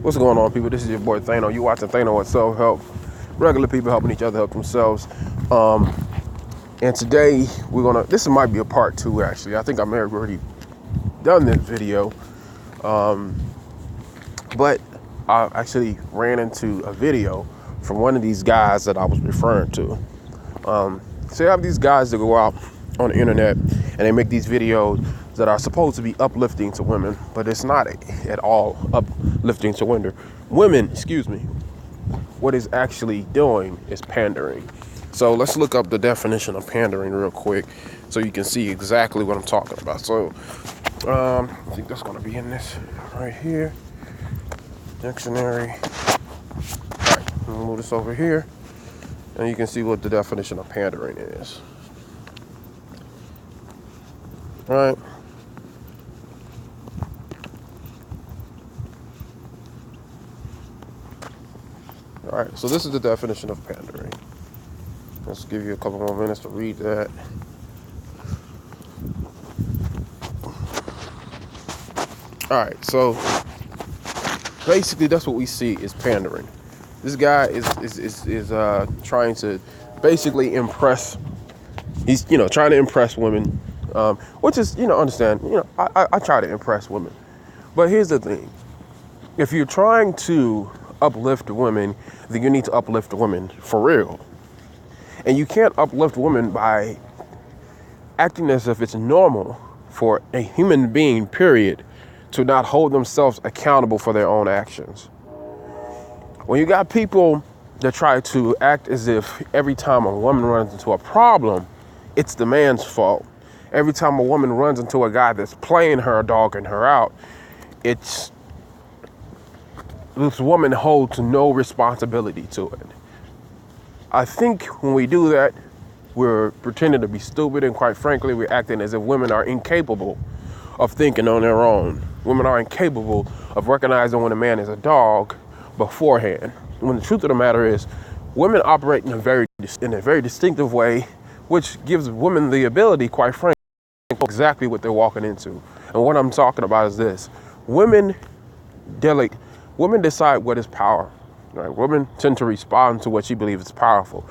What's going on, people? This is your boy Thano. You watching Thano with Self-Help. Regular people helping each other help themselves. And today this might be a part 2 actually. I think I may have already done this video. But I actually ran into a video from one of these guys that I was referring to. So you have these guys that go out on the internet and they make these videos that are supposed to be uplifting to women, but it's not at all uplifting to women. Excuse me. What it's actually doing is pandering. So let's look up the definition of pandering real quick so you can see exactly what I'm talking about. So I think that's going to be in this right here. Dictionary. All right, I'm gonna move this over here and you can see what the definition of pandering is. All right. All right, so this is the definition of pandering. Let's give you a couple more minutes to read that. All right, so basically that's what we see is pandering. This guy is trying to basically impress. He's trying to impress women, which is understand. I try to impress women, but here's the thing: if you're trying to uplift women, then you need to uplift women for real. And you can't uplift women by acting as if it's normal for a human being, period, to not hold themselves accountable for their own actions. When you got people that try to act as if every time a woman runs into a problem, it's the man's fault. Every time a woman runs into a guy that's playing her, dogging her out, this woman holds no responsibility to it. I think when we do that, we're pretending to be stupid, and quite frankly, we're acting as if women are incapable of thinking on their own. Women are incapable of recognizing when a man is a dog beforehand. When the truth of the matter is, women operate in a very distinctive way, which gives women the ability, quite frankly, to know exactly what they're walking into. And what I'm talking about is this: women decide what is power. Right? Women tend to respond to what she believes is powerful.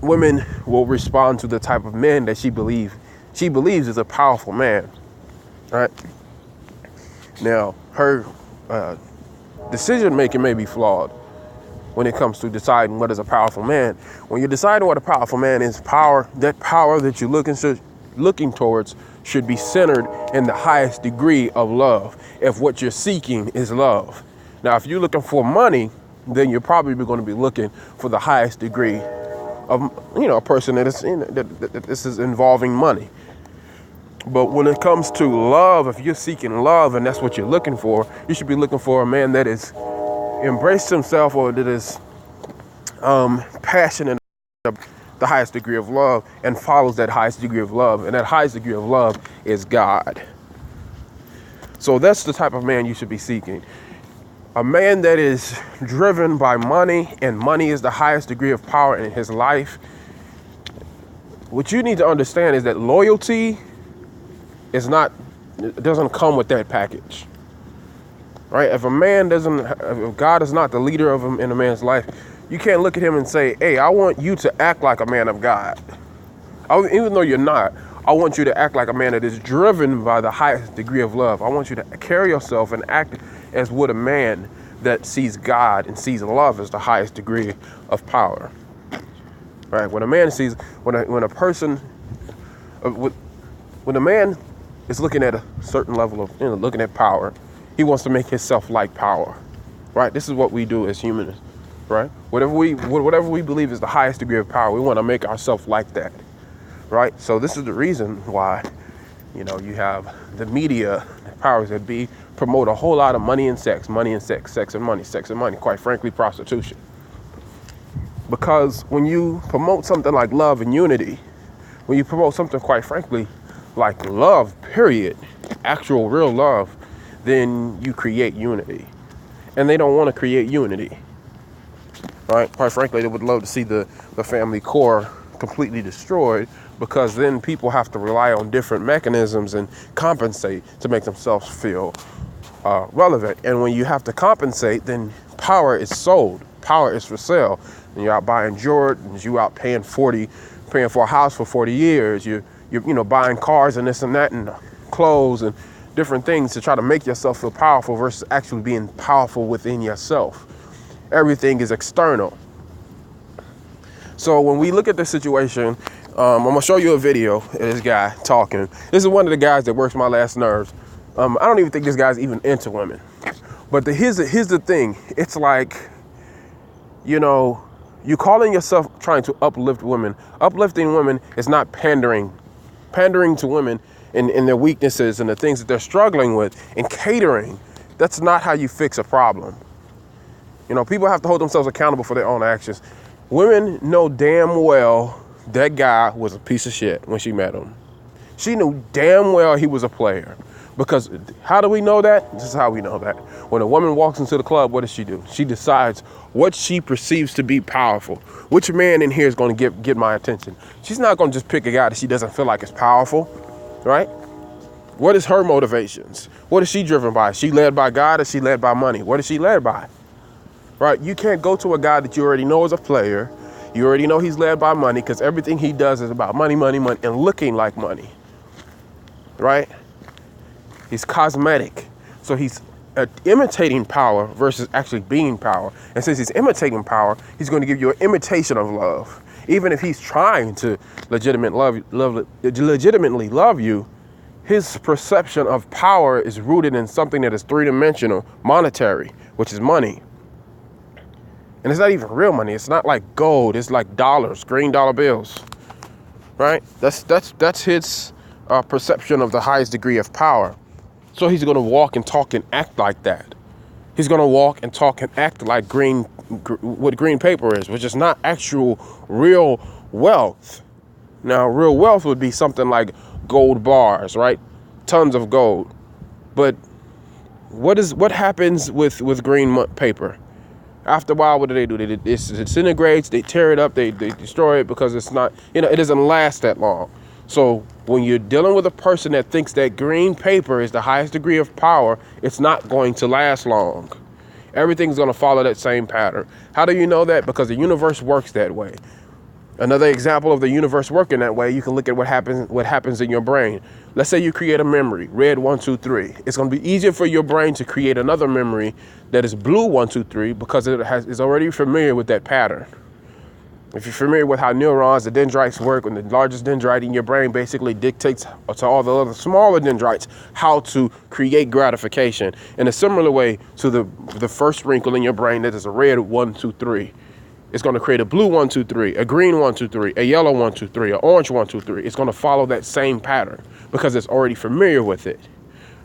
Women will respond to the type of man that she believes is a powerful man. Right? Now, her decision making may be flawed when it comes to deciding what is a powerful man. When you're deciding what a powerful man is, that power that you're looking towards should be centered in the highest degree of love, if what you're seeking is love. Now, if you're looking for money, then you're probably going to be looking for the highest degree of, a person that this is involving money. But when it comes to love, if you're seeking love and that's what you're looking for, you should be looking for a man that is embraced himself, or that is passionate about the highest degree of love and follows that highest degree of love. And that highest degree of love is God. So that's the type of man you should be seeking. A man that is driven by money, and money is the highest degree of power in his life. What you need to understand is that loyalty doesn't come with that package. Right? If God is not the leader of him in a man's life, you can't look at him and say, hey, I want you to act like a man of God. Even though you're not, I want you to act like a man that is driven by the highest degree of love. I want you to carry yourself and act as would a man that sees God and sees love as the highest degree of power. Right? When a man is looking at a certain level of, looking at power, he wants to make himself like power. Right? This is what we do as humans. Right? Whatever we believe is the highest degree of power, we want to make ourselves like that. Right? So this is the reason why, you have the media, the powers that be, promote a whole lot of money and sex, sex and money, quite frankly, prostitution. Because when you promote something like love and unity, when you promote something, quite frankly, like love, period, actual real love, then you create unity. And they don't want to create unity. Right? Quite frankly, they would love to see the family core completely destroyed, because then people have to rely on different mechanisms and compensate to make themselves feel relevant. And when you have to compensate, then power is sold. Power is for sale. And you're out buying Jordans, you out paying for a house for 40 years. You're buying cars and this and that and clothes and different things to try to make yourself feel powerful versus actually being powerful within yourself. Everything is external. So when we look at this situation, I'm gonna show you a video of this guy talking. This is one of the guys that works my last nerves. I don't even think this guy's even into women. But here's the thing. It's like, you calling yourself trying to uplift women. Uplifting women is not pandering. Pandering to women in their weaknesses and the things that they're struggling with and catering. That's not how you fix a problem. People have to hold themselves accountable for their own actions. Women know damn well that guy was a piece of shit when she met him. She knew damn well he was a player. Because how do we know that? This is how we know that. When a woman walks into the club, what does she do? She decides what she perceives to be powerful. Which man in here is going to get my attention? She's not going to just pick a guy that she doesn't feel like is powerful, right? What is her motivations? What is she driven by? Is she led by God or is she led by money? What is she led by? Right? You can't go to a guy that you already know is a player. You already know he's led by money because everything he does is about money, money, money, and looking like money, right? He's cosmetic. So he's imitating power versus actually being power. And since he's imitating power, he's going to give you an imitation of love. Even if he's trying to legitimately love you, his perception of power is rooted in something that is three-dimensional, monetary, which is money. And it's not even real money. It's not like gold. It's like dollars, green dollar bills, right? That's his perception of the highest degree of power. So he's going to walk and talk and act like that. He's going to walk and talk and act like what green paper is, which is not actual real wealth. Now, real wealth would be something like gold bars, right? Tons of gold. But what happens with green paper? After a while, what do? It disintegrates, they tear it up, they destroy it because it's not, it doesn't last that long. So when you're dealing with a person that thinks that green paper is the highest degree of power, it's not going to last long. Everything's going to follow that same pattern. How do you know that? Because the universe works that way. Another example of the universe working that way, you can look at what happens in your brain. Let's say you create a memory, red 1, 2, 3. It's going to be easier for your brain to create another memory that is blue 1, 2, 3 because it's already familiar with that pattern. If you're familiar with how neurons, the dendrites work, when the largest dendrite in your brain basically dictates to all the other smaller dendrites how to create gratification. In a similar way to the first wrinkle in your brain that is a red 1, 2, 3. It's going to create a blue 1, 2, 3, a green 1, 2, 3, a yellow 1, 2, 3, an orange 1, 2, 3. It's going to follow that same pattern because it's already familiar with it,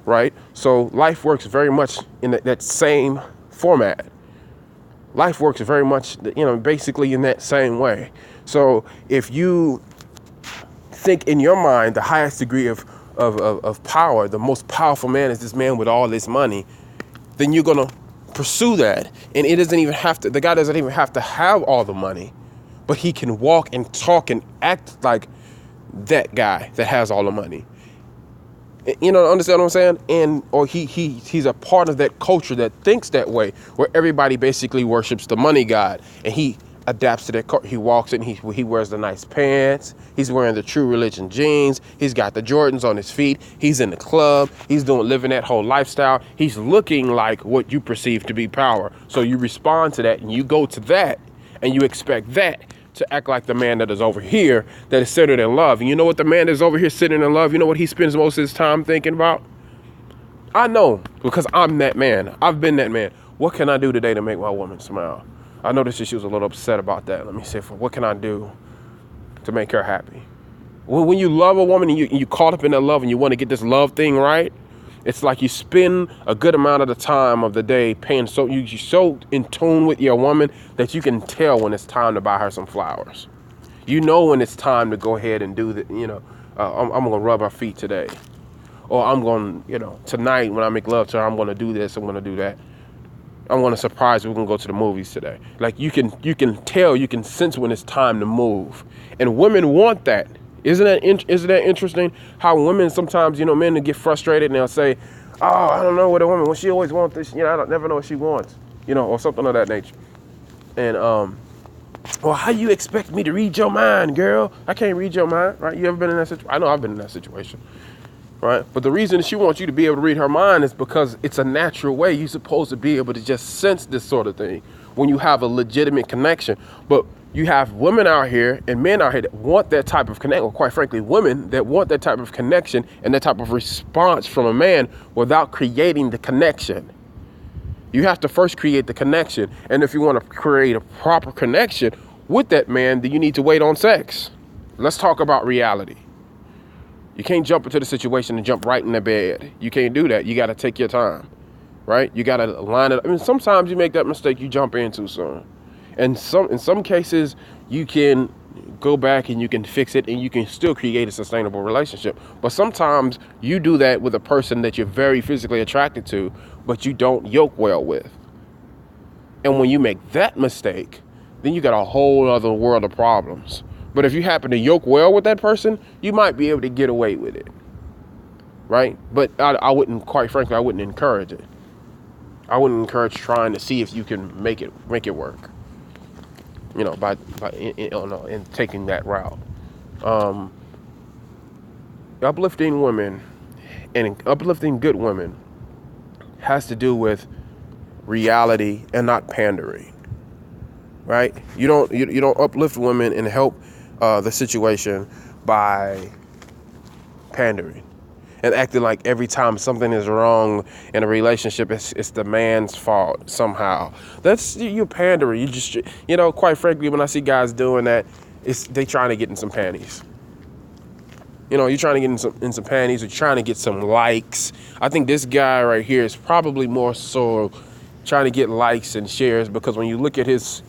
right? So life works very much in that same format. Life works very much, basically in that same way. So if you think in your mind the highest degree of power, the most powerful man is this man with all this money, then you're going to pursue that. And the guy doesn't even have to have all the money, but he can walk and talk and act like that guy that has all the money. Understand what I'm saying? Or he's a part of that culture that thinks that way, where everybody basically worships the money god, and he adapts to that culture. He walks in, he wears the nice pants, he's wearing the True Religion jeans, he's got the Jordans on his feet, he's in the club, he's living that whole lifestyle. He's looking like what you perceive to be power. So you respond to that and you go to that and you expect that to act like the man that is over here that is centered in love. And you know what the man that is over here sitting in love, you know what he spends most of his time thinking about? I know, because I'm that man. I've been that man. What can I do today to make my woman smile? I noticed that she was a little upset about that. Let me say, what can I do to make her happy? When you love a woman and you caught up in that love and you want to get this love thing right, it's like you spend a good amount of the time of the day paying, so you're so in tune with your woman that you can tell when it's time to buy her some flowers. You know when it's time to go ahead and do the, I'm going to rub her feet today. Or I'm going to, tonight when I make love to her, I'm going to do this, I'm going to do that. I'm going to surprise her, we're going to go to the movies today. Like you can tell, you can sense when it's time to move. And women want that. Isn't that interesting how women sometimes, men get frustrated and they'll say, Oh, I don't know what a woman, when she always wants this, I don't never know what she wants, or something of that nature. And, well, how you expect me to read your mind, girl? I can't read your mind, right? You ever been in that situation? I know I've been in that situation, right? But the reason she wants you to be able to read her mind is because it's a natural way. You're supposed to be able to just sense this sort of thing when you have a legitimate connection. But you have women out here and men out here that want that type of connection, or quite frankly, women that want that type of connection and that type of response from a man without creating the connection. You have to first create the connection. And if you want to create a proper connection with that man, then you need to wait on sex. Let's talk about reality. You can't jump into the situation and jump right in the bed. You can't do that. You got to take your time, right? You got to line it up. I mean, sometimes you make that mistake, you jump in too soon. And in some cases, you can go back and you can fix it and you can still create a sustainable relationship. But sometimes you do that with a person that you're very physically attracted to, but you don't yoke well with. And when you make that mistake, then you got a whole other world of problems. But if you happen to yoke well with that person, you might be able to get away with it, right? But I wouldn't, quite frankly, I wouldn't encourage it. I wouldn't encourage trying to see if you can make it work, by in taking that route. Uplifting women and uplifting good women has to do with reality and not pandering, right? You don't uplift women and help the situation by pandering and acting like every time something is wrong in a relationship, it's the man's fault somehow. That's, you're pandering. You just, quite frankly, when I see guys doing that, they trying to get in some panties. You're trying to get in some panties, or trying to get some likes. I think this guy right here is probably more so trying to get likes and shares, because when you look at his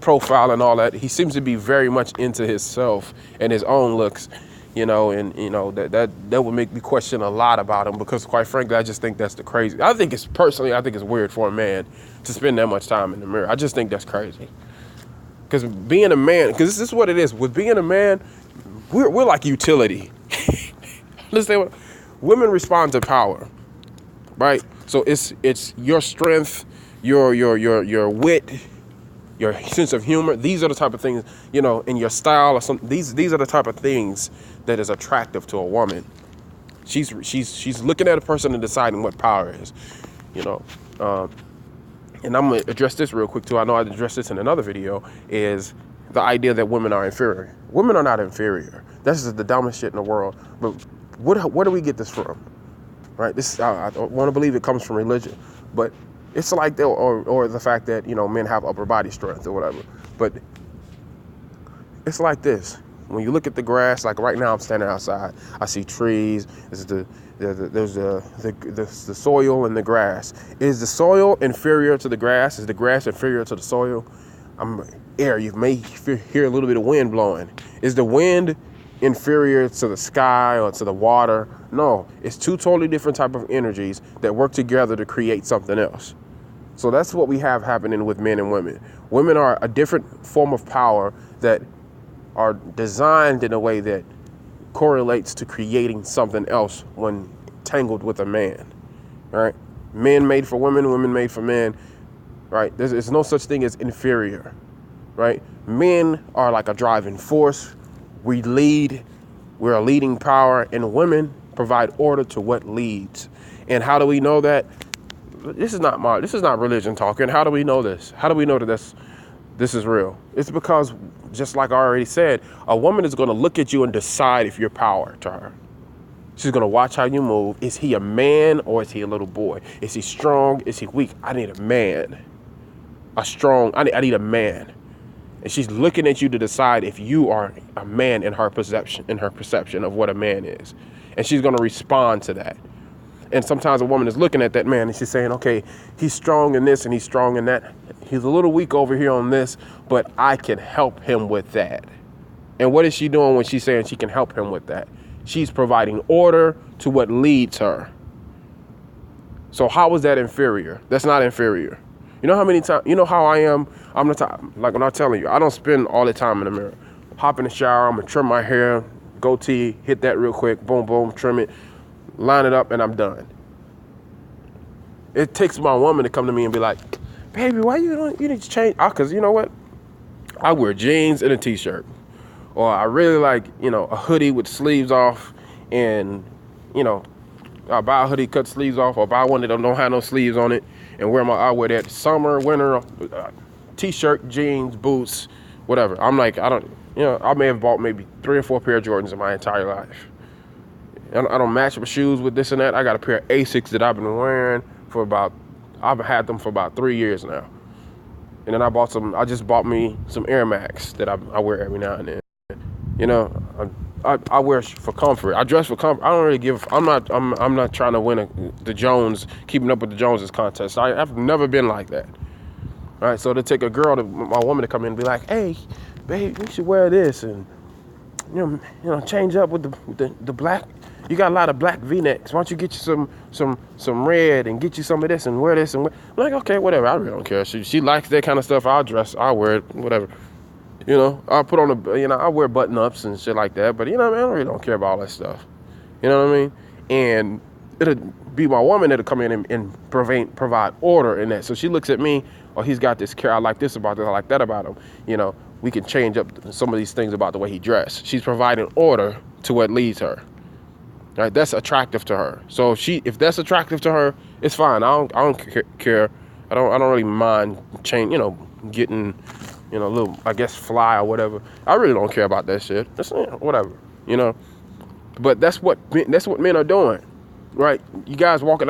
profile and all that, he seems to be very much into himself and his own looks, that would make me question a lot about him, because quite frankly, I just think that's the crazy. I think it's weird for a man to spend that much time in the mirror. I just think that's crazy. Because being a man, because this is what it is. With being a man, we're like utility. Understand what? Women respond to power, right? So it's your strength, your wit, your sense of humor. These are the type of things, in your style or something. These are the type of things that is attractive to a woman. She's looking at a person and deciding what power is, and I'm gonna address this real quick too. I know I addressed this in another video. Is the idea that women are inferior. Women are not inferior. That's just the dumbest shit in the world. But where do we get this from? Right? This I want to believe it comes from religion, but it's like that, or the fact that men have upper body strength or whatever. But it's like this. When you look at the grass, like right now I'm standing outside, I see trees. There's the soil and the grass. Is the soil inferior to the grass? Is the grass inferior to the soil? You may hear a little bit of wind blowing. Is the wind inferior to the sky or to the water? No, it's two totally different type of energies that work together to create something else. So that's what we have happening with men and women. Women are a different form of power that are designed in a way that correlates to creating something else when tangled with a man, right? Men made for women, women made for men, right? There's no such thing as inferior, right? Men are like a driving force. We lead, we're a leading power, and women provide order to what leads. And how do we know that? This is not religion talking. How do we know this? How do we know that this is real? It's because, just like I already said, a woman is going to look at you and decide if you're power to her. She's going to watch how you move. Is he a man or is he a little boy? Is he strong? Is he weak? I need a man. I need a man. And she's looking at you to decide if you are a man in her perception of what a man is. And she's going to respond to that. And sometimes a woman is looking at that man and she's saying, okay, he's strong in this and he's strong in that. He's a little weak over here on this, but I can help him with that. And what is she doing when she's saying she can help him with that? She's providing order to what leads her. So how is that inferior? That's not inferior. You know how many times, how I am? I'm the type, like when I'm telling you, I don't spend all the time in the mirror. Hop in the shower, I'm gonna trim my hair, goatee, hit that real quick, boom, boom, trim it, line it up, and I'm done. It takes my woman to come to me and be like, baby, why you need to change? Because you know what? I wear jeans and a t-shirt. Or I really like, a hoodie with sleeves off, and, I buy a hoodie, cut sleeves off, or buy one that don't have no sleeves on it, and I wear that summer, winter, t-shirt, jeans, boots, whatever. I'm like, I may have bought maybe 3 or 4 pair of Jordans in my entire life. I don't match my shoes with this and that. I got a pair of Asics that I've been wearing I've had them for about 3 years now. And then I just bought me some Air Max that I wear every now and then. I wear for comfort. I dress for comfort. I don't really I'm not trying to win the Jones, keeping up with the Joneses contest. I've never been like that. All right, so to take my woman to come in and be like, hey, babe, you should wear this, and change up with the black. You got a lot of black V-necks. Why don't you get you some red and get you some of this and wear this and wear. I'm like, okay, whatever. I really don't care. She likes that kind of stuff. I'll wear it, whatever. I'll put on I wear button-ups and shit like that. But, I really don't care about all that stuff. You know what I mean? And it'll be my woman that'll come in and provide order in that. So she looks at me, he's got this care. I like this about this. I like that about him. We can change up some of these things about the way he dressed. She's providing order to what leads her. Right? That's attractive to her. So if that's attractive to her, it's fine. I don't care. I don't really mind getting, a little, I guess, fly or whatever. I really don't care about that shit. That's whatever, But that's what men are doing, right? You guys walking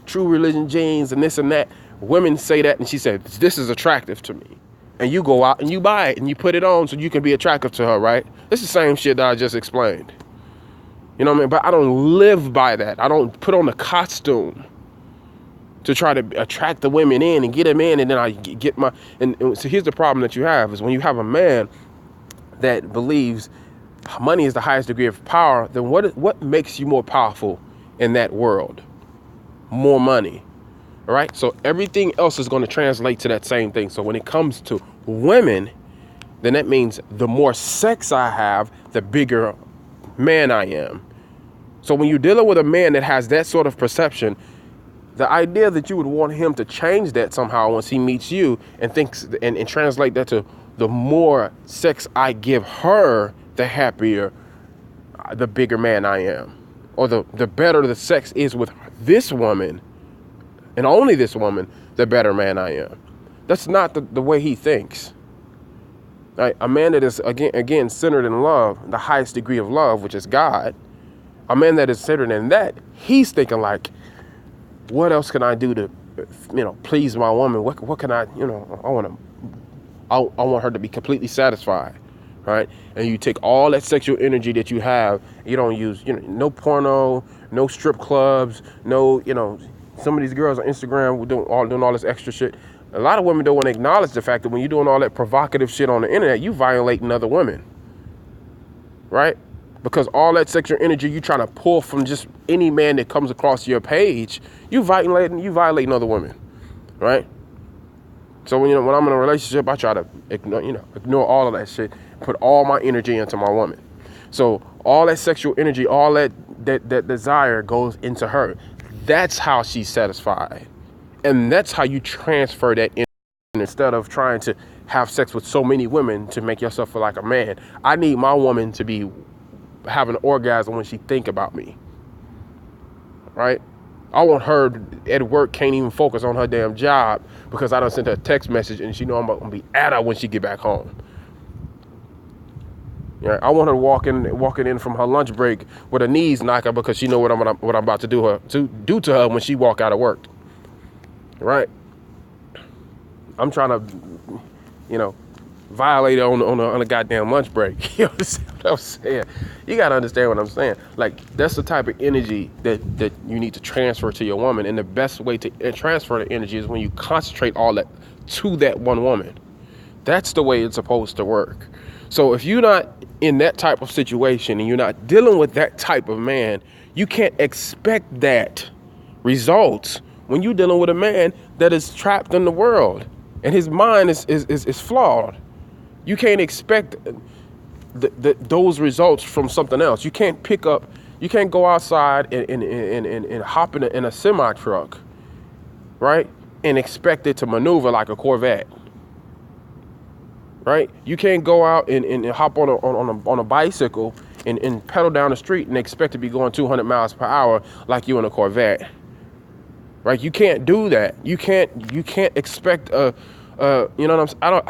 true religion jeans and this and that. Women say that, and she said, this is attractive to me. And you go out and you buy it and you put it on so you can be attractive to her, right? It's the same shit that I just explained. You know what I mean? But I don't live by that. I don't put on a costume to try to attract the women in and get them in, and then I get my... And so here's the problem that you have, is when you have a man that believes money is the highest degree of power, then what makes you more powerful in that world? More money. All right? So everything else is going to translate to that same thing. So when it comes to women, then that means the more sex I have, the bigger man I am. So when you're dealing with a man that has that sort of perception, the idea that you would want him to change that somehow once he meets you and thinks and translate that to the more sex I give her, the happier, the bigger man I am. Or the better the sex is with this woman, and only this woman, the better man I am. That's not the way he thinks. Right? A man that is, again, centered in love, the highest degree of love, which is God, a man that is centered in that, he's thinking like, what else can I do to, please my woman? What can I want her to be completely satisfied, right? And you take all that sexual energy that you have, you don't use, no porno, no strip clubs, no, some of these girls on Instagram doing all this extra shit. A lot of women don't want to acknowledge the fact that when you're doing all that provocative shit on the internet, you violating other women, right? Because all that sexual energy you trying to pull from just any man that comes across your page, you violating other women, right? So when I'm in a relationship, I try to ignore all of that shit, put all my energy into my woman. So all that sexual energy, all that desire goes into her. That's how she's satisfied. And that's how you transfer that in, instead of trying to have sex with so many women to make yourself feel like a man. I need my woman to be having an orgasm when she think about me, right? I want her at work can't even focus on her damn job because I done sent her a text message and she know I'm gonna be at her when she get back home. Yeah, I want her walking in from her lunch break with her knees knocked out because she know what I'm about to do to her when she walk out of work, right? I'm trying to, violate it on a goddamn lunch break. You understand what I'm saying? You gotta understand what I'm saying. Like, that's the type of energy that you need to transfer to your woman, and the best way to transfer the energy is when you concentrate all that to that one woman. That's the way it's supposed to work. So if you're not in that type of situation and you're not dealing with that type of man, you can't expect that results when you're dealing with a man that is trapped in the world and his mind is flawed. You can't expect those results from something else. You can't go outside and hop in a semi truck right? And expect it to maneuver like a Corvette, right? You can't go out and hop on a bicycle and pedal down the street and expect to be going 200 miles per hour like you in a Corvette, right? You can't do that. You can't expect you know what I'm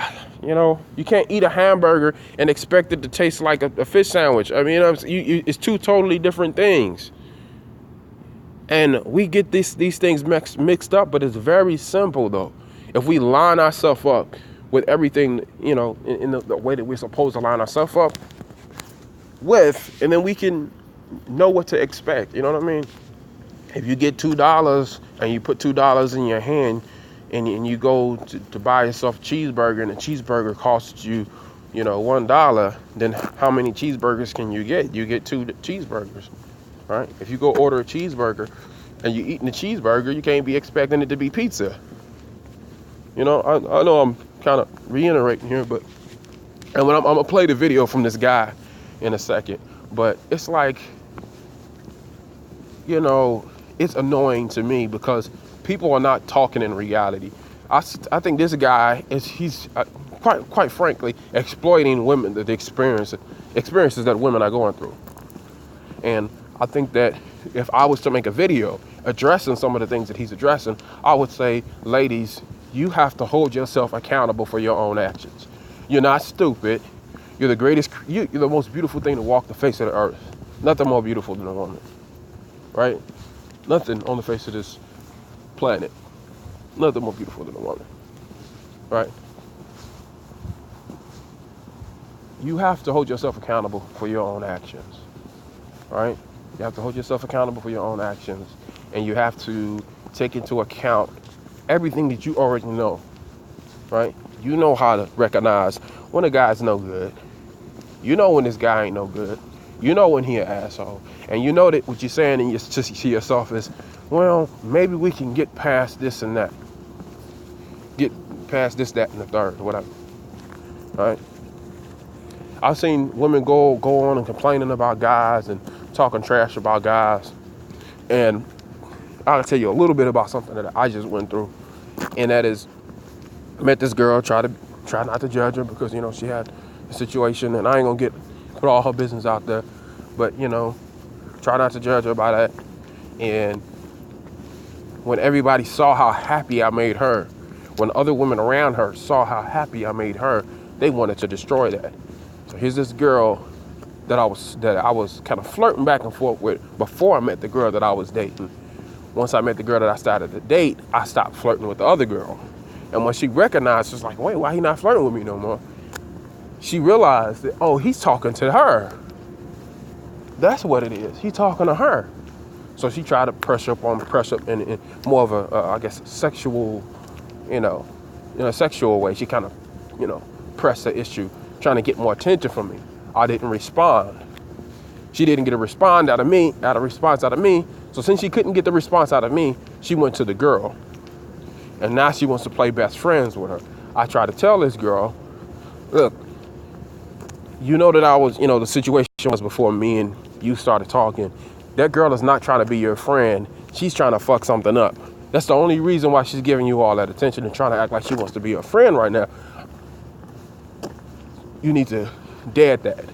saying? You can't eat a hamburger and expect it to taste like a fish sandwich. I mean, it's two totally different things. And we get these things mixed up, but it's very simple though. If we line ourselves up with everything, in the way that we're supposed to line ourselves up with, and then we can know what to expect. You know what I mean? If you get $2 and you put $2 in your hand and you go to buy yourself a cheeseburger and the cheeseburger costs you, $1, then how many cheeseburgers can you get? You get 2 cheeseburgers, right? If you go order a cheeseburger and you're eating the cheeseburger, you can't be expecting it to be pizza. I know I'm kind of reiterating here, but I'm gonna play the video from this guy in a second, but it's like, it's annoying to me because people are not talking in reality. I think this guy he's quite frankly exploiting women, the experiences that women are going through. And I think that if I was to make a video addressing some of the things that he's addressing, I would say, ladies, you have to hold yourself accountable for your own actions. You're not stupid. You're the greatest. You're the most beautiful thing to walk the face of the earth. Nothing more beautiful than a woman, right? Nothing on the face of this planet. Nothing more beautiful than a woman, right? You have to hold yourself accountable for your own actions, right? You have to hold yourself accountable for your own actions, and you have to take into account everything that you already know, right? You know how to recognize when a guy's no good. You know when this guy ain't no good. You know when he an asshole. And you know that what you're saying to yourself is, well, maybe we can get past this and that. Get past this, that, and the third, whatever. Right? I've seen women go on and complaining about guys and talking trash about guys. And I'll tell you a little bit about something that I just went through. And that is, I met this girl, try not to judge her because, she had a situation, and I ain't gonna put all her business out there, but, try not to judge her by that. And when everybody saw how happy I made her, when other women around her saw how happy I made her, they wanted to destroy that. So here's this girl that I was kind of flirting back and forth with before I met the girl that I was dating. Once I met the girl that I started to date, I stopped flirting with the other girl. And when she recognized, she's like, wait, why he not flirting with me no more? She realized that, oh, he's talking to her. That's what it is. He's talking to her. So she tried to press up in more of a, sexual, in a sexual way. She kind of, pressed the issue, trying to get more attention from me. I didn't respond. She didn't get a response out of me. So since she couldn't get the response out of me, she went to the girl. And now she wants to play best friends with her. I tried to tell this girl, look, that I was, the situation was before me and you started talking. That girl is not trying to be your friend. She's trying to fuck something up. That's the only reason why she's giving you all that attention and trying to act like she wants to be your friend right now. You need to dead that.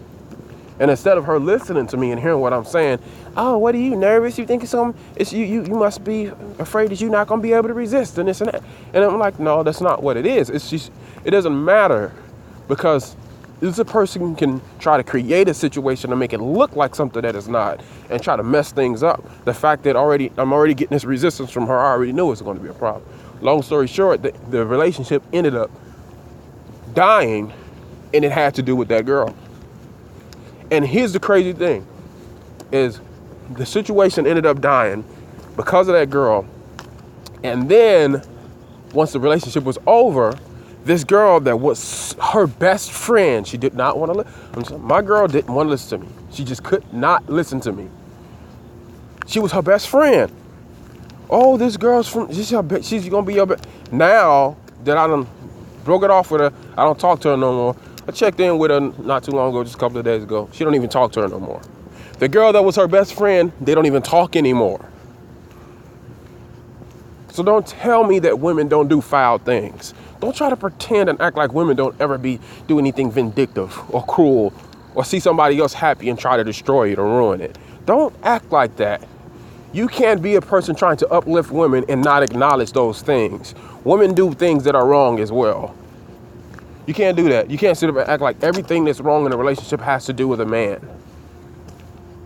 And instead of her listening to me and hearing what I'm saying, oh, what are you nervous? You think it's something? It's you must be afraid that you're not gonna be able to resist and this and that. And I'm like, no, that's not what it is. It's just, it doesn't matter, because this person can try to create a situation to make it look like something that is not, and try to mess things up. The fact that I'm already getting this resistance from her, I already knew it was going to be a problem. Long story short, the relationship ended up dying, and it had to do with that girl. And here's the crazy thing, is the situation ended up dying because of that girl. And then once the relationship was over, this girl that was her best friend, she did not want to listen. My girl didn't want to listen to me. She just could not listen to me. She was her best friend. Oh, this girl's she's going to be your best. Now that I done broke it off with her, I don't talk to her no more. I checked in with her not too long ago, just a couple of days ago. She don't even talk to her no more. The girl that was her best friend, they don't even talk anymore. So don't tell me that women don't do foul things. Don't try to pretend and act like women don't ever do anything vindictive or cruel or see somebody else happy and try to destroy it or ruin it. Don't act like that. You can't be a person trying to uplift women and not acknowledge those things. Women do things that are wrong as well. You can't do that. You can't sit up and act like everything that's wrong in a relationship has to do with a man.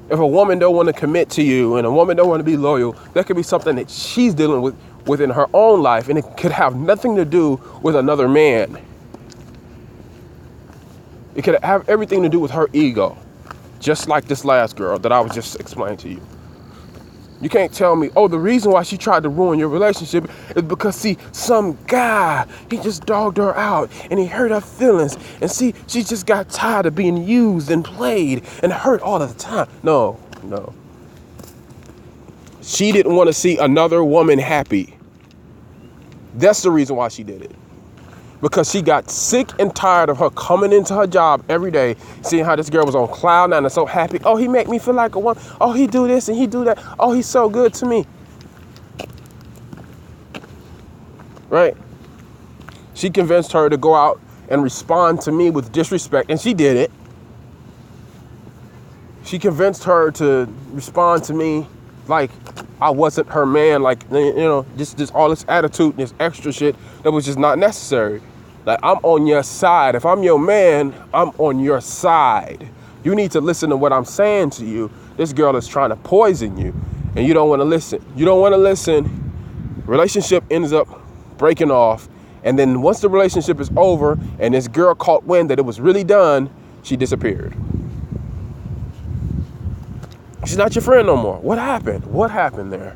If a woman don't want to commit to you and a woman don't want to be loyal, that could be something that she's dealing with within her own life, and it could have nothing to do with another man. It could have everything to do with her ego, just like this last girl that I was just explaining to you. You can't tell me, oh, the reason why she tried to ruin your relationship is because, see, some guy, he just dogged her out and he hurt her feelings. And see, she just got tired of being used and played and hurt all of the time. No. She didn't want to see another woman happy. That's the reason why she did it. Because she got sick and tired of her coming into her job every day, seeing how this girl was on cloud nine and so happy. Oh, he make me feel like a woman. Oh, he do this and he do that. Oh, he's so good to me. Right? She convinced her to go out and respond to me with disrespect, and she did it. She convinced her to respond to me like I wasn't her man, like, you know, just all this attitude and this extra shit that was just not necessary. Like, I'm on your side. If I'm your man, I'm on your side. You need to listen to what I'm saying to you. This girl is trying to poison you, and you don't want to listen. You don't want to listen. Relationship ends up breaking off, and then once the relationship is over and this girl caught wind that it was really done, she disappeared. She's not your friend no more. What happened? What happened there?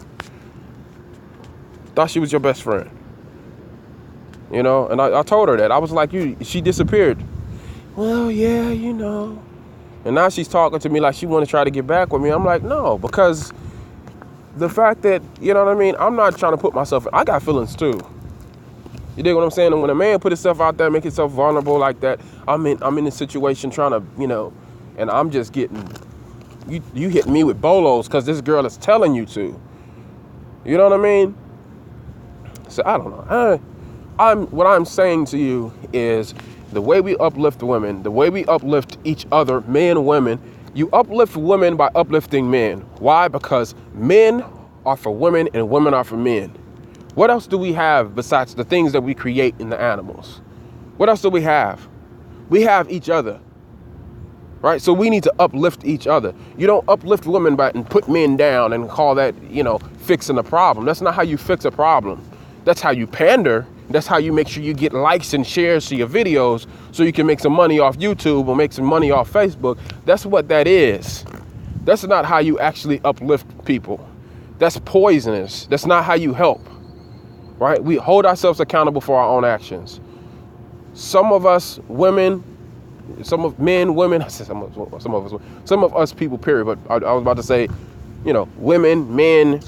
Thought she was your best friend. You know, and I told her that. I was like, she disappeared. Well, yeah, you know. And now she's talking to me like she want to try to get back with me. I'm like, no, because the fact that, you know what I mean? I'm not trying to put myself, I got feelings too. You dig what I'm saying? And when a man put himself out there, make himself vulnerable like that, I'm in a situation trying to, you know, and I'm just getting, you hit me with bolos because this girl is telling you to. You know what I mean? So I don't know. What I'm saying to you is the way we uplift women, the way we uplift each other, men, women, you uplift women by uplifting men. Why? Because men are for women and women are for men. What else do we have besides the things that we create in the animals? What else do we have? We have each other, right? So we need to uplift each other. You don't uplift women and put men down and call that, you know, fixing a problem. That's not how you fix a problem. That's how you pander. That's how you make sure you get likes and shares to your videos so you can make some money off YouTube or make some money off Facebook. That's what that is. That's not how you actually uplift people. That's poisonous. That's not how you help, right? We hold ourselves accountable for our own actions. Some of us women, some of men, women, I said some of us people, period. But I was about to say, you know, women, men,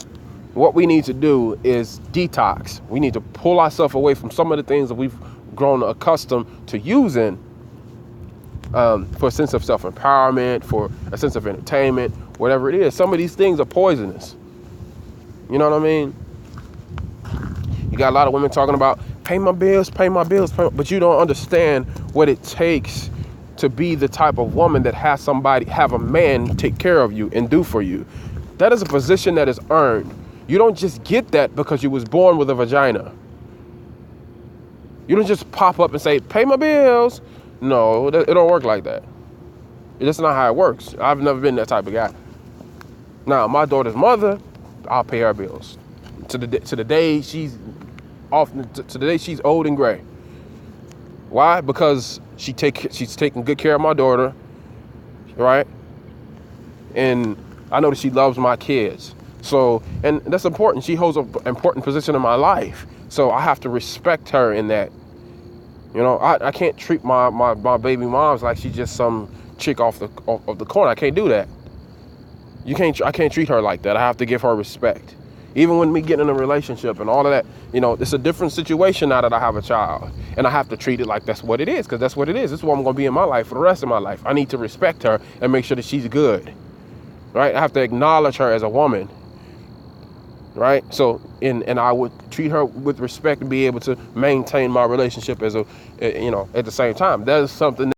what we need to do is detox. We need to pull ourselves away from some of the things that we've grown accustomed to using for a sense of self-empowerment, for a sense of entertainment, whatever it is. Some of these things are poisonous. You know what I mean? You got a lot of women talking about pay my bills, but you don't understand what it takes to be the type of woman that have a man take care of you and do for you. That is a position that is earned. You don't just get that because you was born with a vagina. You don't just pop up and say, pay my bills. No, it don't work like that. That's not how it works. I've never been that type of guy. Now, my daughter's mother, I'll pay her bills to the day she's off, to the day she's old and gray. Why? Because she's taking good care of my daughter, right? And I know that she loves my kids. So, and that's important. She holds an important position in my life. So I have to respect her in that. You know, I can't treat my baby moms like she's just some chick off the corner. I can't do that. I can't treat her like that. I have to give her respect. Even when we get in a relationship and all of that, you know, it's a different situation now that I have a child. And I have to treat it like that's what it is, because that's what it is. This is what I'm going to be in my life for the rest of my life. I need to respect her and make sure that she's good. Right? I have to acknowledge her as a woman. right? So, and I would treat her with respect and be able to maintain my relationship as a, at the same time. That is something